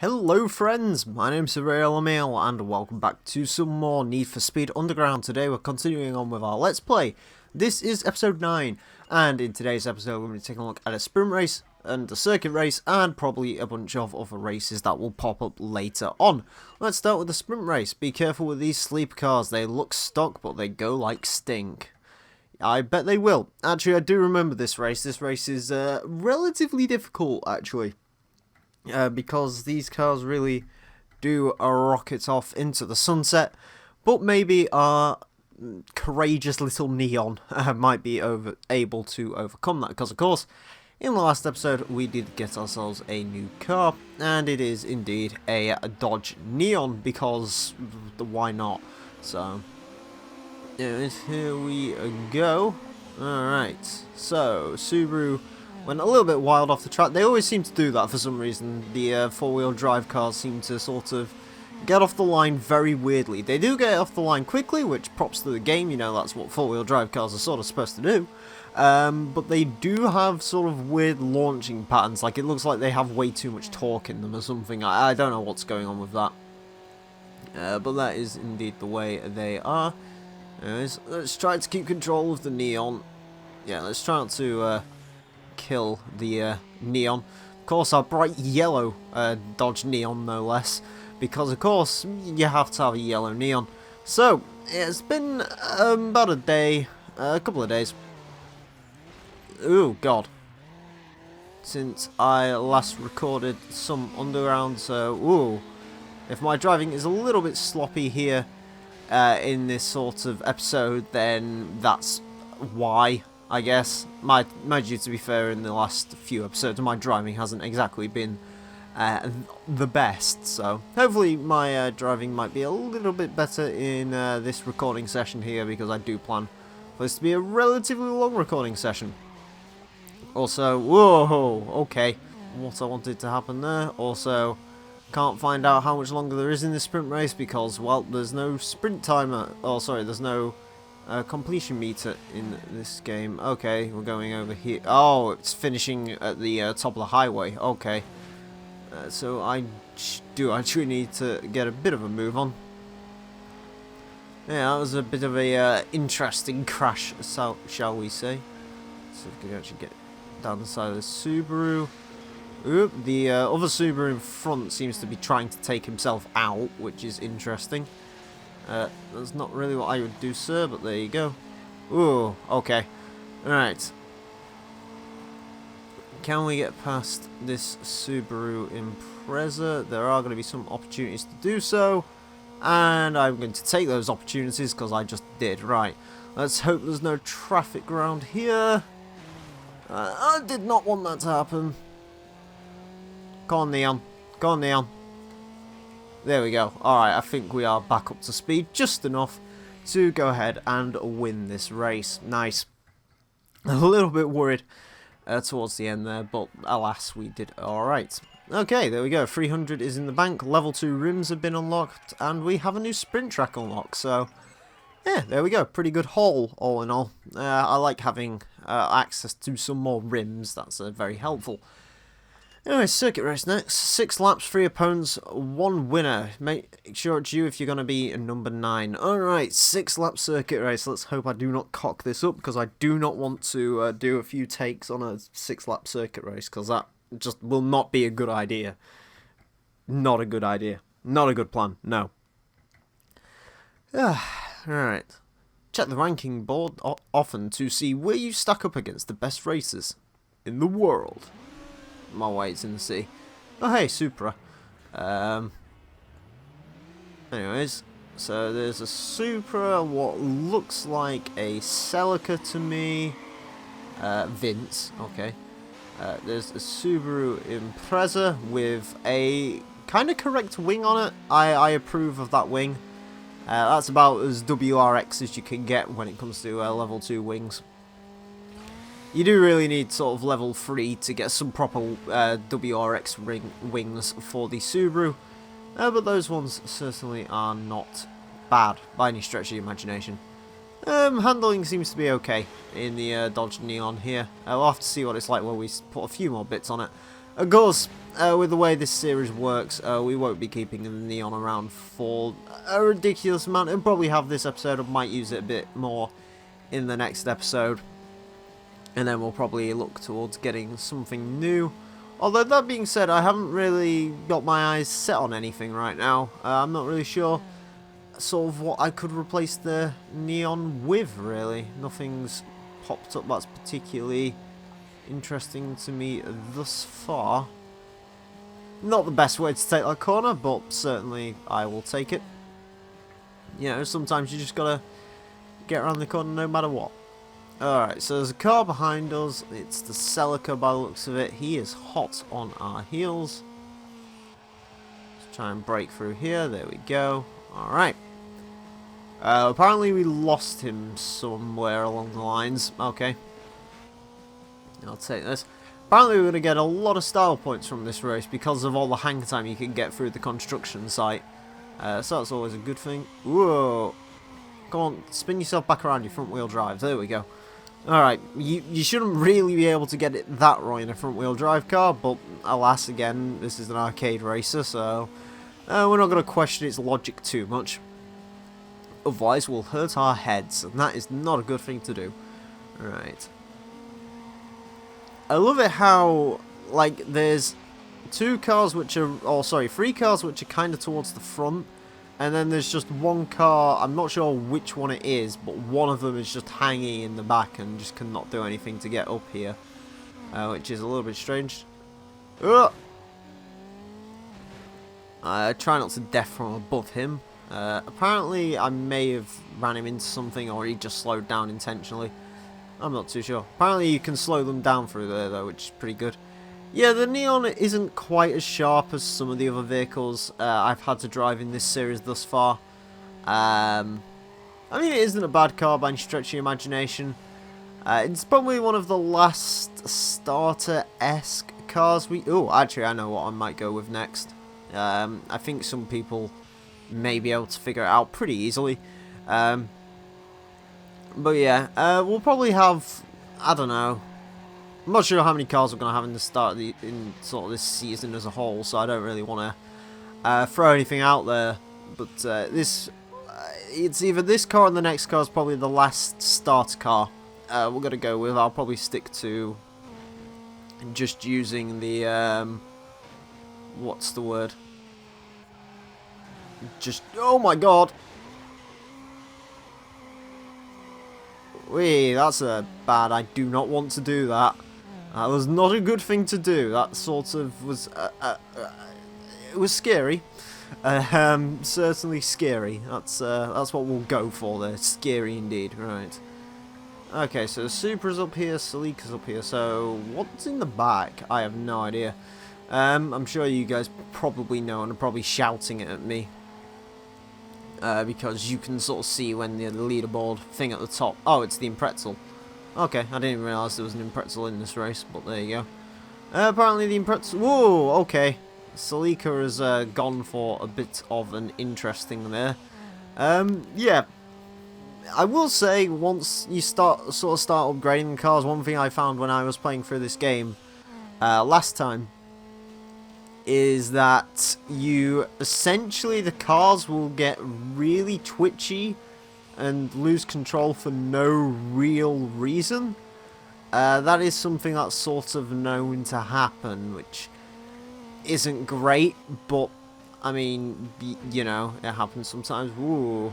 Hello friends, my name's Emile and welcome back to some more Need for Speed Underground. Today we're continuing on with our Let's Play. This is episode 9 and in today's episode we're going to be taking a look at a sprint race and a circuit race and probably a bunch of other races that will pop up later on. Let's start with the sprint race. Be careful with these sleeper cars, they look stock but they go like stink. I bet they will. Actually I do remember this race. This race is relatively difficult actually. Because these cars really do rocket off into the sunset, but maybe our courageous little Neon might be able to overcome that, because of course in the last episode we did get ourselves a new car, and it is indeed a Dodge Neon, because why not? So here we go. Alright, so Subaru went a little bit wild off the track. They always seem to do that for some reason. The four-wheel drive cars seem to sort of get off the line very weirdly. They do get off the line quickly, which props to the game, you know, that's what four-wheel drive cars are sort of supposed to do. But they do have sort of weird launching patterns, like it looks like they have way too much torque in them or something. I don't know what's going on with that. But that is indeed the way they are. Anyways, let's try to keep control of the Neon. Yeah, let's try not to kill the Neon. Of course, our bright yellow Dodge Neon, no less, because of course you have to have a yellow Neon. So it's been about a couple of days. Oh god, since I last recorded some Underground. So ooh, if my driving is a little bit sloppy here in this sort of episode, then that's why. I guess. Mind you, to be fair, in the last few episodes my driving hasn't exactly been the best, so hopefully my driving might be a little bit better in this recording session here, because I do plan for this to be a relatively long recording session. Also, whoa, okay, what I wanted to happen there. Also, can't find out how much longer there is in this sprint race because, well, there's no sprint timer. Oh, sorry, there's no completion meter in this game. Okay, we're going over here. Oh, it's finishing at the top of the highway. Okay, so I do actually need to get a bit of a move on. Yeah, that was a bit of a interesting crash, so shall we say. So we can actually get down the side of the Subaru. Oop, the other Subaru in front seems to be trying to take himself out, which is interesting. That's not really what I would do, sir, but there you go. Ooh, okay. Alright. Can we get past this Subaru Impreza? There are going to be some opportunities to do so, and I'm going to take those opportunities because I just did. Right. Let's hope there's no traffic around here. I did not want that to happen. Go on, Neon. Go on, Neon. There we go. Alright, I think we are back up to speed just enough to go ahead and win this race. Nice. A little bit worried towards the end there, but alas, we did alright. Okay, there we go. 300 is in the bank, level 2 rims have been unlocked, and we have a new sprint track unlocked, so yeah, there we go. Pretty good haul, all in all. I like having access to some more rims, that's very helpful. Anyway, circuit race next. 6 laps, 3 opponents, 1 winner. Make sure it's you if you're going to be number 9. Alright, 6 lap circuit race. Let's hope I do not cock this up, because I do not want to do a few takes on a 6 lap circuit race, because that just will not be a good idea. Not a good idea. Not a good plan, no. Alright. Check the ranking board often to see where you stack up against the best racers in the world. My weights in the sea. Oh hey, Supra. Anyways, so there's a Supra, what looks like a Celica to me. Vince, okay. There's a Subaru Impreza with a kind of correct wing on it. I approve of that wing. That's about as WRX as you can get when it comes to level 2 wings. You do really need sort of level 3 to get some proper WRX wings for the Subaru, but those ones certainly are not bad by any stretch of the imagination. Handling seems to be okay in the Dodge Neon here. We'll have to see what it's like when we put a few more bits on it. Of course, with the way this series works, we won't be keeping the Neon around for a ridiculous amount. It'll probably have this episode. I might use it a bit more in the next episode. And then we'll probably look towards getting something new. Although, that being said, I haven't really got my eyes set on anything right now. I'm not really sure sort of what I could replace the Neon with, really. Nothing's popped up that's particularly interesting to me thus far. Not the best way to take that corner, but certainly I will take it. You know, sometimes you just gotta get around the corner no matter what. Alright, so there's a car behind us. It's the Celica by the looks of it. He is hot on our heels. Let's try and break through here. There we go. Alright. Apparently we lost him somewhere along the lines. Okay. I'll take this. Apparently we're going to get a lot of style points from this race because of all the hang time you can get through the construction site. So that's always a good thing. Whoa. Come on, spin yourself back around your front wheel drive. There we go. Alright, you shouldn't really be able to get it that right in a front wheel drive car, but alas, again, this is an arcade racer, so we're not going to question its logic too much. Otherwise, we'll hurt our heads, and that is not a good thing to do. Right. I love it how, like, there's three cars which are kind of towards the front, and then there's just one car, I'm not sure which one it is, but one of them is just hanging in the back and just cannot do anything to get up here, which is a little bit strange. I try not to death from above him. Apparently I may have ran him into something, or he just slowed down intentionally. I'm not too sure. Apparently you can slow them down through there though, which is pretty good. Yeah, the Neon isn't quite as sharp as some of the other vehicles I've had to drive in this series thus far. I mean, it isn't a bad car by any stretch of your imagination. It's probably one of the last starter-esque cars we... Oh, actually, I know what I might go with next. I think some people may be able to figure it out pretty easily. But yeah, we'll probably have... I don't know. I'm not sure how many cars we're going to have in the start of in sort of this season as a whole, so I don't really want to throw anything out there. But it's either this car or the next car is probably the last starter car we're going to go with. I'll probably stick to just using the, what's the word? Just, oh my god! Wee, that's a bad, I do not want to do that. That was not a good thing to do. That sort of was, it was scary. Certainly scary. That's what we'll go for there. Scary indeed. Right. Okay, so Supra's up here, Celica's up here. So what's in the back? I have no idea. I'm sure you guys probably know and are probably shouting it at me. Because you can sort of see when the leaderboard thing at the top. Oh, it's the Imprezzel. Okay, I didn't realise there was an Imprezzel in this race, but there you go. Apparently the Imprezzel... Whoa, okay. Celica has gone for a bit of an interesting there. Yeah. I will say, once you start upgrading the cars, one thing I found when I was playing through this game last time is that essentially the cars will get really twitchy and lose control for no real reason. That is something that's sort of known to happen, which isn't great, but I mean, you know, it happens sometimes. Ooh.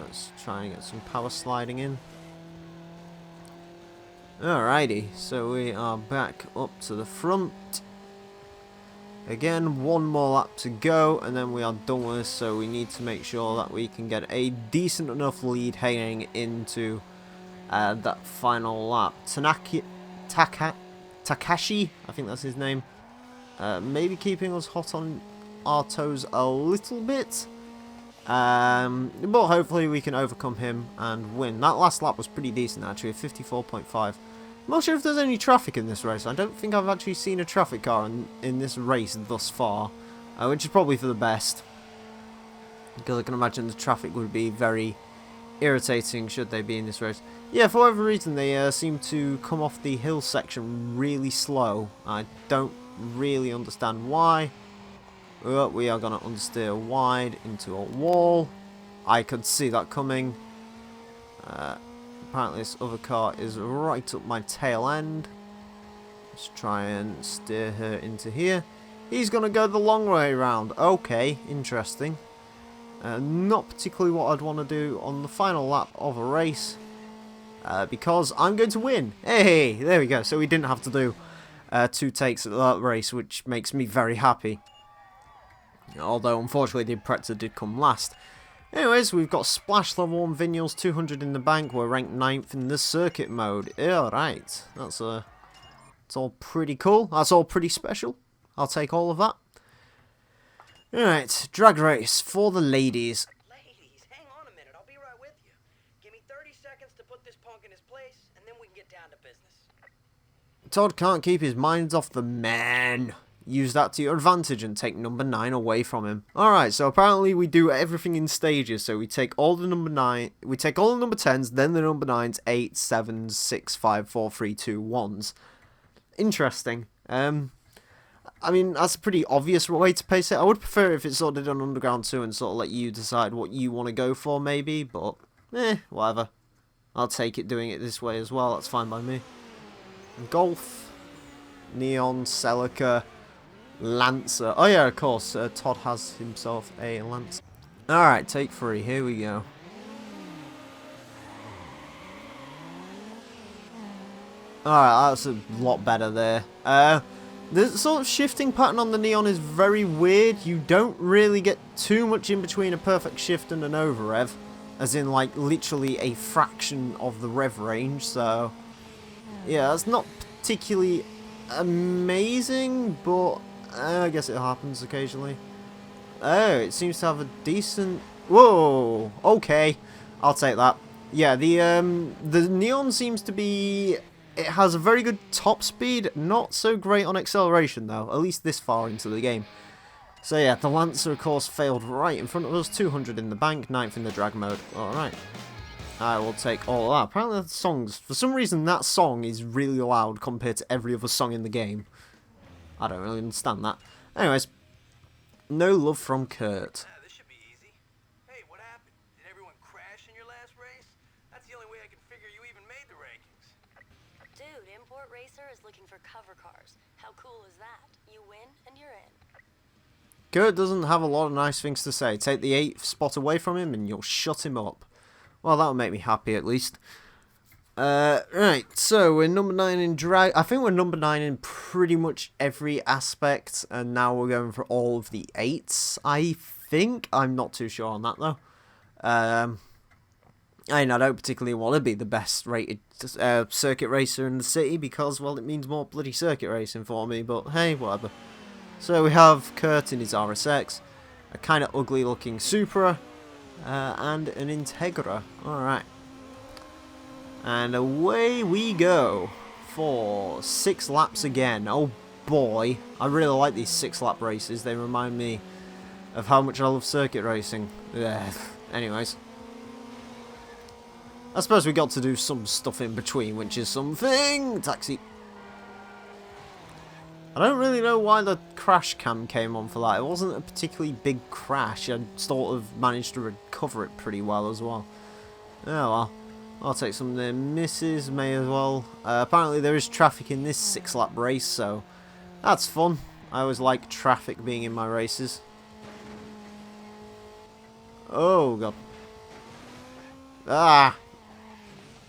Let's try and get some power sliding in. Alrighty, so we are back up to the front. Again, one more lap to go, and then we are done with this, so we need to make sure that we can get a decent enough lead heading into that final lap. Takashi, I think that's his name, maybe keeping us hot on our toes a little bit, but hopefully we can overcome him and win. That last lap was pretty decent actually, 54.5. I'm not sure if there's any traffic in this race. I don't think I've actually seen a traffic car in this race thus far, which is probably for the best, because I can imagine the traffic would be very irritating should they be in this race. Yeah, for whatever reason, they seem to come off the hill section really slow. I don't really understand why. Oh, we are going to understeer wide into a wall. I could see that coming. Apparently this other car is right up my tail end. Let's try and steer her into here. He's going to go the long way around. Okay, interesting. Not particularly what I'd want to do on the final lap of a race. Because I'm going to win. Hey, there we go. So we didn't have to do 2 takes at that race, which makes me very happy. Although, unfortunately, the Impreza did come last. Anyways, we've got Splash Level 1 Vinyls, 200 in the bank. We're ranked 9th in the circuit mode. Alright, that's all pretty cool. That's all pretty special. I'll take all of that. Alright, drag race for the ladies. Ladies, hang on a minute. I'll be right with you. Give me 30 seconds to put this punk in his place, and then we can get down to business. Todd can't keep his mind off the man. Use that to your advantage and take number 9 away from him. Alright, so apparently we do everything in stages. So we take all the number 10s, then the number 9s, 8, 7s, 6, 5, 4, 3, 2, 1s. Interesting. I mean, that's a pretty obvious way to pace it. I would prefer if it sort of did on Underground 2 and sort of let you decide what you want to go for, maybe. But, whatever. I'll take it doing it this way as well. That's fine by me. Golf, Neon, Celica, Lancer. Oh yeah, of course, Todd has himself a Lancer. Alright, take 3. Here we go. Alright, that's a lot better there. The sort of shifting pattern on the Neon is very weird. You don't really get too much in between a perfect shift and an over rev. As in, like, literally a fraction of the rev range, so... yeah, that's not particularly amazing, but I guess it happens occasionally. Oh, it seems to have a decent... whoa! Okay, I'll take that. Yeah, the Neon seems to be... it has a very good top speed, not so great on acceleration though, at least this far into the game. So yeah, the Lancer of course failed right in front of us, 200 in the bank, 9th in the drag mode. Alright. I will take all of that. Apparently the songs, for some reason that song is really loud compared to every other song in the game. I don't really understand that. Anyways, no love from Kurt. This should be easy. Hey, what happened? Did everyone crash in your last race? That's the only way I can figure you even made the rankings. Dude, Import Racer is looking for cover cars. How cool is that? You win and you're in. Kurt doesn't have a lot of nice things to say. Take the 8th spot away from him and you'll shut him up. Well, that'll make me happy at least. Right, so we're number 9 in drag. I think we're number 9 in pretty much every aspect, and now we're going for all of the 8s, I think. I'm not too sure on that, though. I mean, I don't particularly want to be the best rated circuit racer in the city, because, well, it means more bloody circuit racing for me, but hey, whatever. So we have Kurt in his RSX, a kind of ugly looking Supra, and an Integra. Alright. And away we go for 6 laps again. Oh boy, I really like these 6-lap races. They remind me of how much I love circuit racing. Anyways. I suppose we got to do some stuff in between, which is something. Taxi. I don't really know why the crash cam came on for that. It wasn't a particularly big crash. I sort of managed to recover it pretty well as well. Oh well. I'll take some of the misses, may as well. Apparently there is traffic in this 6-lap race, so that's fun. I always like traffic being in my races. Oh god. Ah!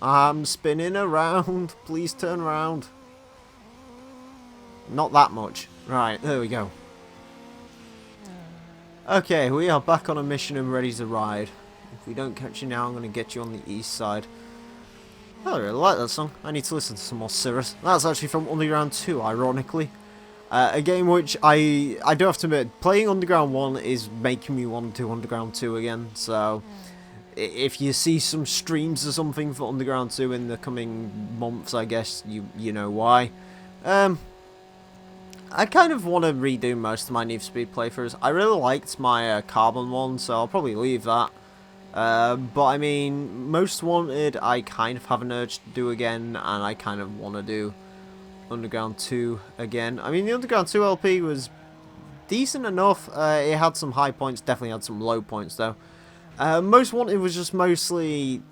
I'm spinning around. Please turn around. Not that much. Right, there we go. Okay, we are back on a mission and ready to ride. If we don't catch you now, I'm going to get you on the east side. I really like that song. I need to listen to some more Cirrus. That's actually from Underground 2, ironically. A game which I do have to admit, playing Underground 1 is making me want to do Underground 2 again. So, if you see some streams or something for Underground 2 in the coming months, I guess you know why. I kind of want to redo most of my Need for Speed playthroughs. I really liked my Carbon one, so I'll probably leave that. But I mean, Most Wanted I kind of have an urge to do again, and I kind of want to do Underground 2 again. I mean, the Underground 2 LP was decent enough. It had some high points, definitely had some low points though. Most Wanted was just mostly...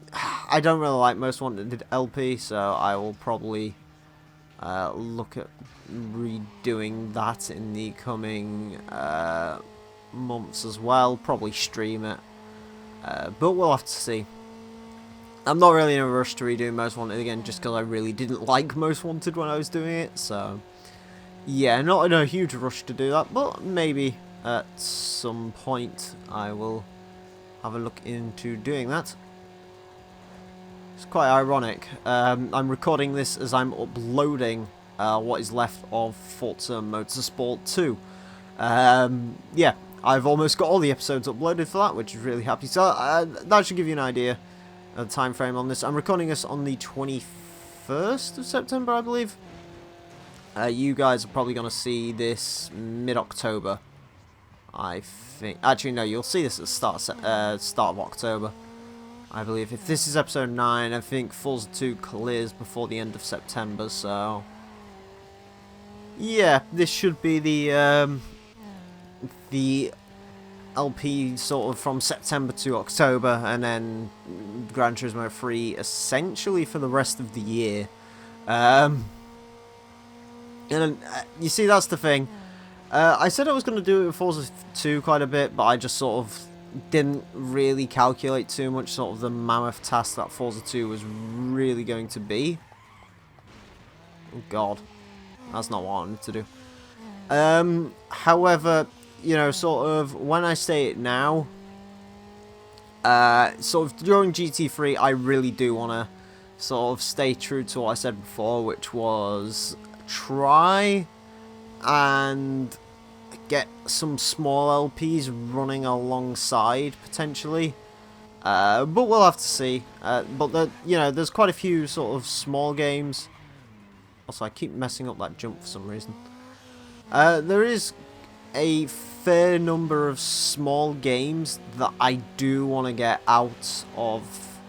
I don't really like Most Wanted LP, so I will probably look at redoing that in the coming months as well. Probably stream it. But we'll have to see. I'm not really in a rush to redo Most Wanted again, just because I really didn't like Most Wanted when I was doing it, so... Yeah, not in a huge rush to do that, but maybe at some point I will have a look into doing that. It's quite ironic. I'm recording this as I'm uploading what is left of Forza Motorsport 2. Yeah, I've almost got all the episodes uploaded for that, which is really happy. So that should give you an idea of the time frame on this. I'm recording this on the 21st of September, I believe. You guys are probably going to see this mid-October, I think. Actually, no, you'll see this at the start of October, I believe. If this is episode 9, I think Forza 2 clears before the end of September, so... Yeah, this should be the LP sort of from September to October, and then Gran Turismo 3 essentially for the rest of the year. And you see, that's the thing. I said I was going to do it with Forza 2 quite a bit, but I just sort of didn't really calculate too much sort of the mammoth task that Forza 2 was really going to be. Oh god, that's not what I wanted to do. However, you know, sort of when I say it now, sort of during GT3, I really do want to sort of stay true to what I said before, which was try and get some small LPs running alongside potentially, but we'll have to see. But you know, there's quite a few sort of small games. Also, I keep messing up that jump for some reason. There is a fair number of small games that I do want to get out of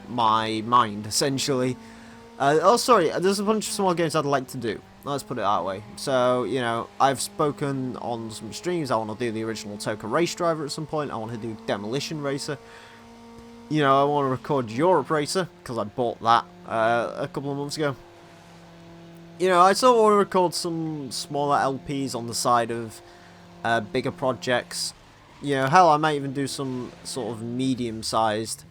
my mind, essentially. Oh, sorry, there's a bunch of small games I'd like to do. Let's put it that way. So, you know, I've spoken on some streams. I want to do the original Toka Race Driver at some point. I want to do Demolition Racer. You know, I want to record Europe Racer, because I bought that a couple of months ago. You know, I sort of want to record some smaller LPs on the side of bigger projects. You know, hell, I might even do some sort of medium-sized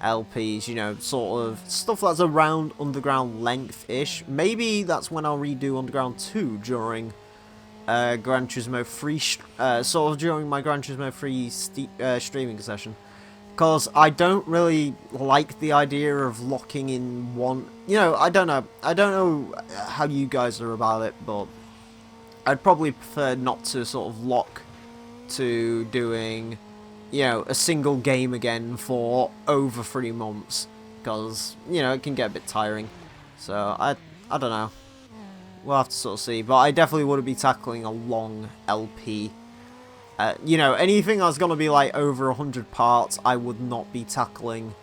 LPs, you know, sort of stuff that's around Underground length-ish. Maybe that's when I'll redo Underground 2 during Gran Turismo 3, sort of during my Gran Turismo 3 streaming session. Because I don't really like the idea of locking in one... You know, I don't know how you guys are about it, but I'd probably prefer not to sort of lock to doing... you know, a single game again for over 3 months, because, you know, it can get a bit tiring. So, I don't know. We'll have to sort of see. But I definitely wouldn't be tackling a long LP. You know, anything that's going to be like over 100 parts, I would not be tackling...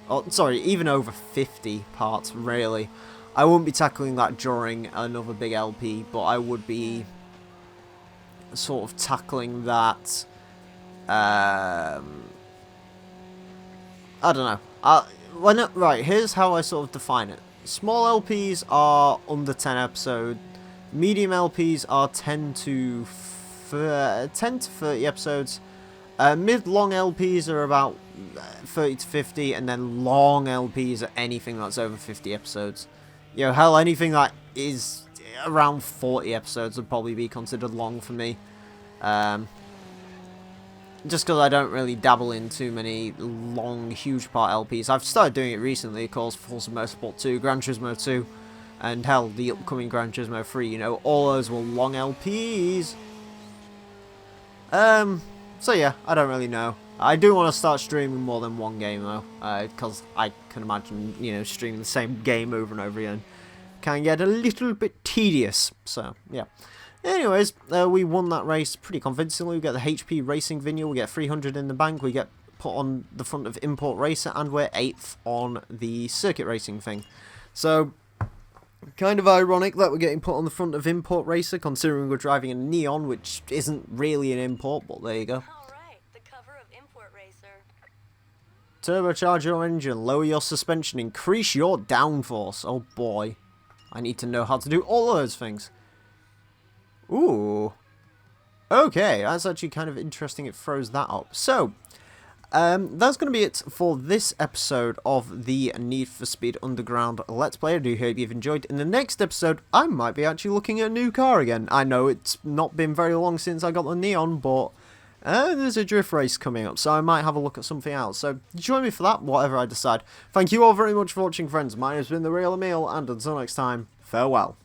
Oh, sorry, even over 50 parts, really. I wouldn't be tackling that during another big LP, but I would be sort of tackling that... I don't know. Right, here's how I sort of define it. Small LPs are under 10 episodes. Medium LPs are 10 to 30 episodes. Mid-long LPs are about 30 to 50, and then long LPs are anything that's over 50 episodes. You know, hell, anything that is around 40 episodes would probably be considered long for me. Just because I don't really dabble in too many long, huge part LPs. I've started doing it recently, of course, Forza Motorsport 2, Gran Turismo 2, and hell, the upcoming Gran Turismo 3, you know, all those were long LPs. So yeah, I don't really know. I do want to start streaming more than one game, though, because I can imagine, you know, streaming the same game over and over again can get a little bit tedious, so, yeah. Anyways, we won that race pretty convincingly. We get the HP Racing Vinyl, we get 300 in the bank, we get put on the front of Import Racer, and we're 8th on the circuit racing thing. So, kind of ironic that we're getting put on the front of Import Racer, considering we're driving a Neon, which isn't really an import, but there you go. Alright, the cover of Import Racer. Turbocharge your engine, lower your suspension, increase your downforce. Oh boy, I need to know how to do all of those things. Ooh. Okay, that's actually kind of interesting, it throws that up. So, that's going to be it for this episode of the Need for Speed Underground Let's Play. I do hope you've enjoyed. In the next episode, I might be actually looking at a new car again. I know it's not been very long since I got the Neon, but there's a drift race coming up, so I might have a look at something else. So, join me for that, whatever I decide. Thank you all very much for watching, friends. My name has been The Real Emile, and until next time, farewell.